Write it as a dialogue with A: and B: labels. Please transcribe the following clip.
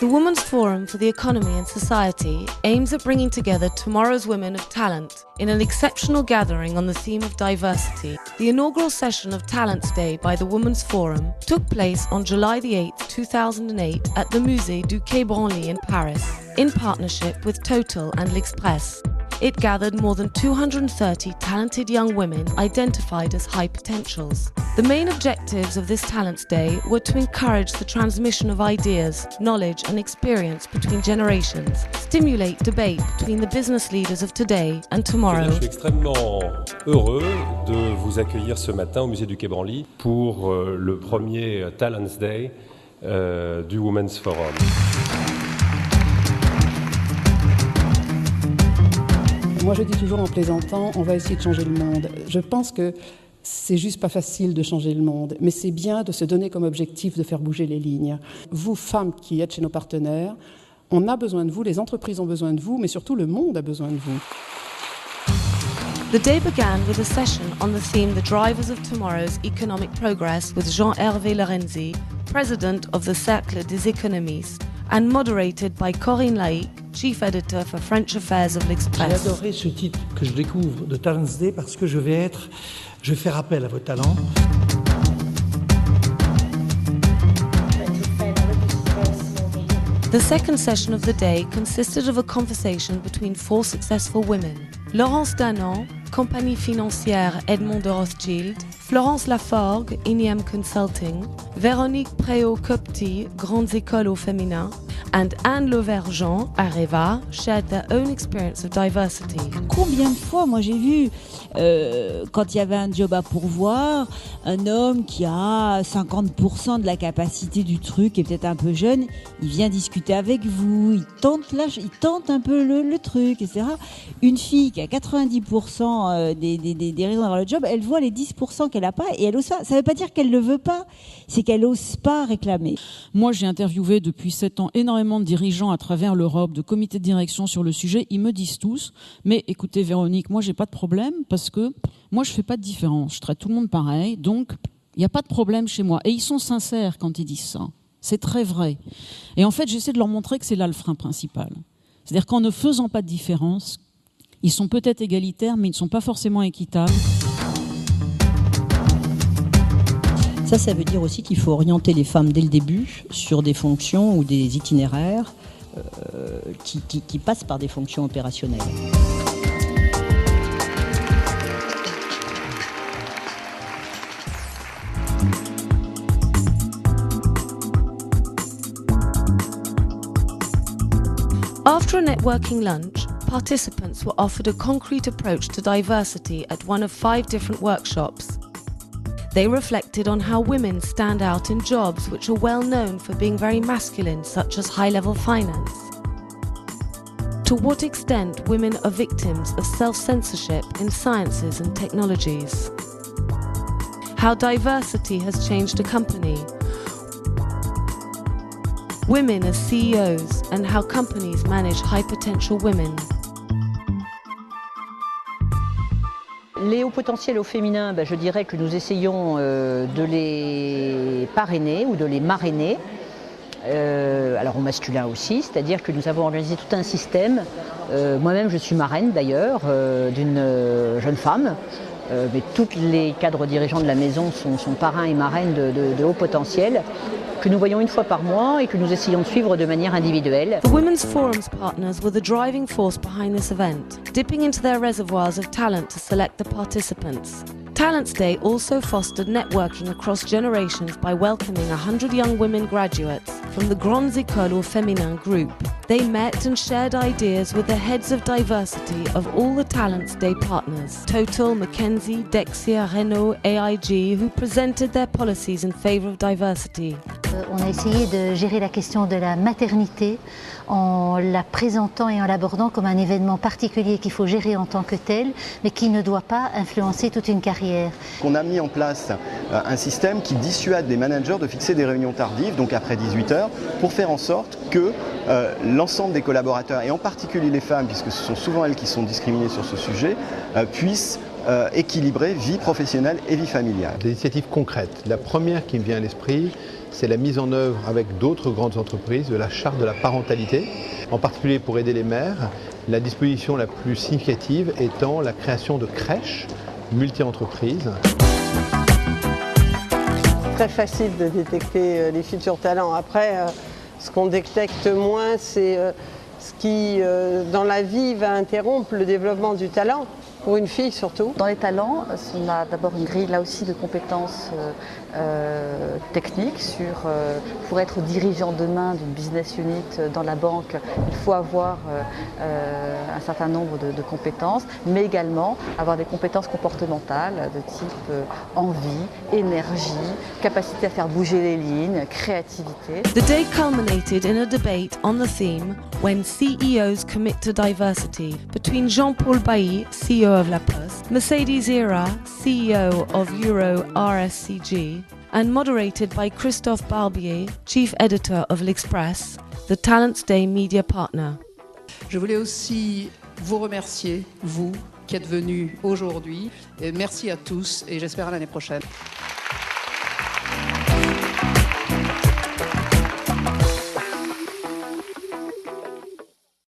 A: The Women's Forum for the Economy and Society aims at bringing together tomorrow's women of talent in an exceptional gathering on the theme of diversity. The inaugural session of Talents Day by the Women's Forum took place on July the 8th, 2008 at the Musée du Quai Branly in Paris, in partnership with Total and L'Express. It gathered more than 230 talented young women identified as high potentials. The main objectives of this Talents Day were to encourage the transmission of ideas, knowledge and experience between generations, stimulate debate between the business leaders of today and tomorrow.
B: Je suis extrêmement heureux de vous accueillir ce matin au musée du Quai Branly pour le premier Talents Day du Women's Forum.
C: Moi, je dis toujours en plaisantant, on va essayer de changer le monde. Je pense que c'est juste pas facile de changer le monde, mais c'est bien de se donner comme objectif de faire bouger les lignes. Vous, femmes qui êtes chez nos partenaires, on a besoin de vous, les entreprises ont besoin de vous, mais surtout le monde a besoin de vous.
A: The day began with a session on the theme The Drivers of Tomorrow's Economic Progress with Jean-Hervé Lorenzi, President of the Cercle des Économistes, and moderated by Corinne Laïc, Chief Editor for French Affairs of L'Express.
D: J'ai adoré ce titre que je découvre de Talents Day parce que je vais faire appel à vos talents.
A: The second session of the day consisted of a conversation between four successful women. Laurence Danon, Compagnie Financière Edmond de Rothschild, Florence Laforgue, INEM Consulting, Véronique Préau-Copty, Grandes Écoles au Féminin, and Anne Lauvergeon, Areva, shared their own experience of diversity.
E: Combien de fois, moi j'ai vu, quand il y avait un job à pourvoir, un homme qui a 50% de la capacité du truc et peut-être un peu jeune, il vient discuter avec vous, il tente un peu le truc, etc. Une fille qui a 90% des raisons d'avoir le job, elle voit les 10% qu'elle n'a pas et elle ose pas. Ça ne veut pas dire qu'elle ne le veut pas, c'est qu'elle n'ose pas réclamer.
F: Moi, j'ai interviewé depuis 7 ans énormément de dirigeants à travers l'Europe, de comités de direction sur le sujet. Ils me disent tous, mais écoutez Véronique, moi j'ai pas de problème parce que moi je fais pas de différence. Je traite tout le monde pareil, donc il n'y a pas de problème chez moi. Et ils sont sincères quand ils disent ça. C'est très vrai. Et en fait, j'essaie de leur montrer que c'est là le frein principal. C'est-à-dire qu'en ne faisant pas de différence, ils sont peut-être égalitaires, mais ils ne sont pas forcément équitables.
G: Ça veut dire aussi qu'il faut orienter les femmes dès le début sur des fonctions ou des itinéraires qui passent par des fonctions opérationnelles.
A: After a networking lunch, participants were offered a concrete approach to diversity at one of 5 different workshops. They reflected on how women stand out in jobs which are well known for being very masculine, such as high-level finance. To what extent women are victims of self-censorship in sciences and technologies. How diversity has changed a company. Women as CEOs and how companies manage high-potential women.
G: Les hauts potentiels au féminin, je dirais que nous essayons de les parrainer ou de les marrainer. Alors au masculin aussi, c'est-à-dire que nous avons organisé tout un système. Moi-même je suis marraine d'ailleurs d'une jeune femme. Mais tous les cadres dirigeants de la maison sont parrains et marraines de hauts potentiels que nous voyons une fois par mois et que nous essayons de suivre de manière individuelle.
A: The Women's Forum's partners were the driving force behind this event, dipping into their reservoirs of talent to select the participants. Talents Day also fostered networking across generations by welcoming 100 young women graduates from the Grandes Écoles au Féminin group. They met and shared ideas with the heads of diversity of all the Talents Day partners, Total, McKinsey, Dexia, Renault, AIG, who presented their policies in favor of diversity.
H: On a essayé de gérer la question de la maternité en la présentant et en l'abordant comme un événement particulier qu'il faut gérer en tant que tel, mais qui ne doit pas influencer toute une carrière.
I: On a mis en place un système qui dissuade les managers de fixer des réunions tardives, donc après 18 heures, pour faire en sorte que l'ensemble des collaborateurs, et en particulier les femmes, puisque ce sont souvent elles qui sont discriminées sur ce sujet, puissent équilibrer vie professionnelle et vie familiale.
J: Des initiatives concrètes. La première qui me vient à l'esprit, c'est la mise en œuvre avec d'autres grandes entreprises de la charte de la parentalité, en particulier pour aider les mères. La disposition la plus significative étant la création de crèches multi-entreprises.
K: Très facile de détecter les futurs talents. Après, ce qu'on détecte moins, c'est ce qui, dans la vie, va interrompre le développement du talent. Pour une fille surtout.
L: Dans les talents, on a d'abord une grille là aussi de compétences techniques pour être dirigeant demain d'une business unit dans la banque, il faut avoir un certain nombre de compétences, mais également avoir des compétences comportementales de type envie, énergie, capacité à faire bouger les lignes, créativité.
A: The day culminated in a debate on the theme when CEOs commit to diversity between Jean-Paul Bailly, CEO of La Poste, Mercedes Ira, CEO of Euro RSCG, and moderated by Christophe Barbier, Chief Editor of L'Express, the Talents Day media partner.
C: Je voulais aussi vous remercier, vous qui êtes venus aujourd'hui. Merci à tous et j'espère à l'année prochaine.